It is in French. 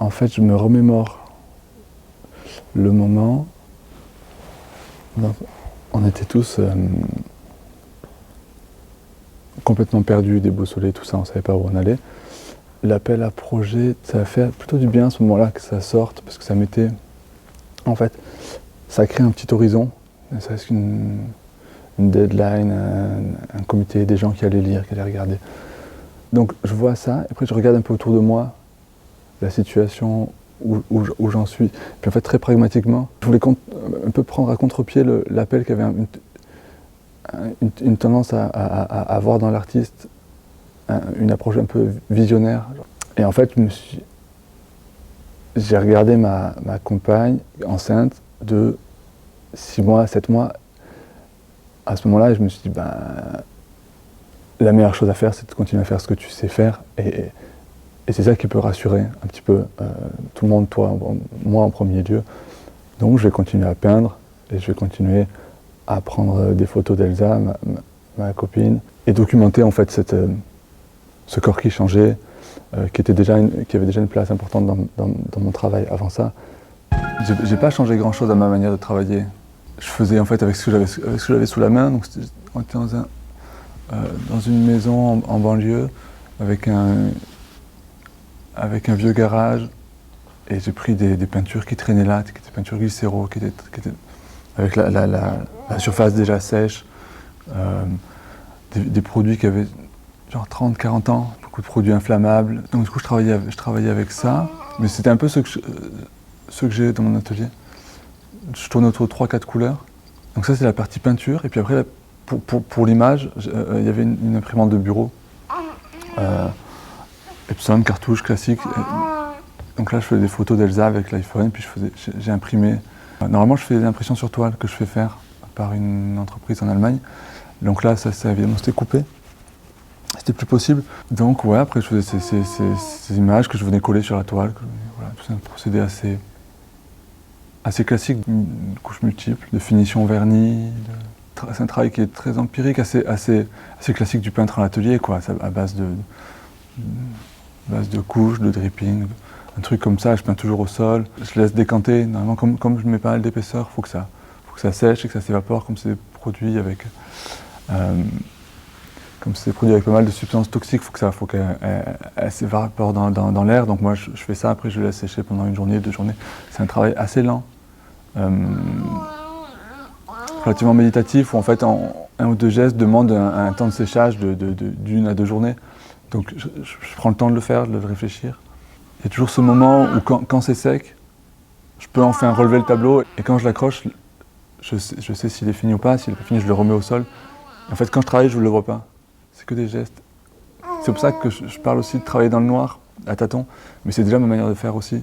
En fait, je me remémore le moment. Donc, on était tous complètement perdus, déboussolés, tout ça, on ne savait pas où on allait. L'appel à projet, ça a fait plutôt du bien à ce moment-là que ça sorte, parce que ça mettait... En fait, ça crée un petit horizon, ne serait-ce qu'une deadline, un comité, des gens qui allaient lire, qui allaient regarder. Donc je vois ça, et après je regarde un peu autour de moi, la situation où j'en suis. Puis en fait, très pragmatiquement, je voulais un peu prendre à contre-pied l'appel qui avait une tendance à avoir dans l'artiste une approche un peu visionnaire. Et en fait, j'ai regardé ma compagne enceinte de 6 mois, 7 mois. À ce moment-là, je me suis dit, la meilleure chose à faire, c'est de continuer à faire ce que tu sais faire. Et c'est ça qui peut rassurer un petit peu tout le monde, toi, moi en premier lieu. Donc je vais continuer à peindre et je vais continuer à prendre des photos d'Elsa, ma copine, et documenter en fait ce corps qui changeait, qui avait déjà une place importante dans mon travail avant ça. J'ai pas changé grand chose à ma manière de travailler. Je faisais en fait avec ce que j'avais sous la main. Donc on était dans une maison en banlieue avec un vieux garage, et j'ai pris des peintures qui traînaient là, qui étaient peintures glycéro, qui étaient avec la surface déjà sèche, des produits qui avaient genre 30-40 ans, beaucoup de produits inflammables. Donc du coup je travaillais avec ça, mais c'était un peu ce que j'ai dans mon atelier. Je tourne autour de 3-4 couleurs. Donc ça c'est la partie peinture, et puis après pour l'image, il y avait une imprimante de bureau. Epson, cartouche classique. Donc là, je faisais des photos d'Elsa avec l'iPhone, puis j'ai imprimé. Normalement, je fais des impressions sur toile que je fais faire par une entreprise en Allemagne. Donc là, ça évidemment, c'était coupé. C'était plus possible. Donc ouais, après, je faisais ces images que je venais coller sur la toile. Voilà, tout ça, un procédé assez classique, une couche multiple, de finition vernis. C'est un travail qui est très empirique, assez classique du peintre en atelier, quoi, à base de couches, de dripping, un truc comme ça. Je peins toujours au sol, je laisse décanter. Normalement, comme je ne mets pas mal d'épaisseur, faut que ça sèche et que ça s'évapore, comme c'est des produits avec pas mal de substances toxiques, faut qu'elles s'évaporent dans l'air. Donc moi, je fais ça, après je le laisse sécher pendant une journée, 2 journées. C'est un travail assez lent, relativement méditatif, où en fait, un ou 2 gestes demandent un temps de séchage d'1 à 2 journées. Donc je prends le temps de le faire, de le réfléchir. Il y a toujours ce moment où quand c'est sec, je peux enfin relever le tableau, et quand je l'accroche, je sais s'il est fini ou pas. S'il n'est pas fini, je le remets au sol. En fait, quand je travaille, je ne le vois pas. C'est que des gestes. C'est pour ça que je parle aussi de travailler dans le noir, à tâtons, mais c'est déjà ma manière de faire aussi.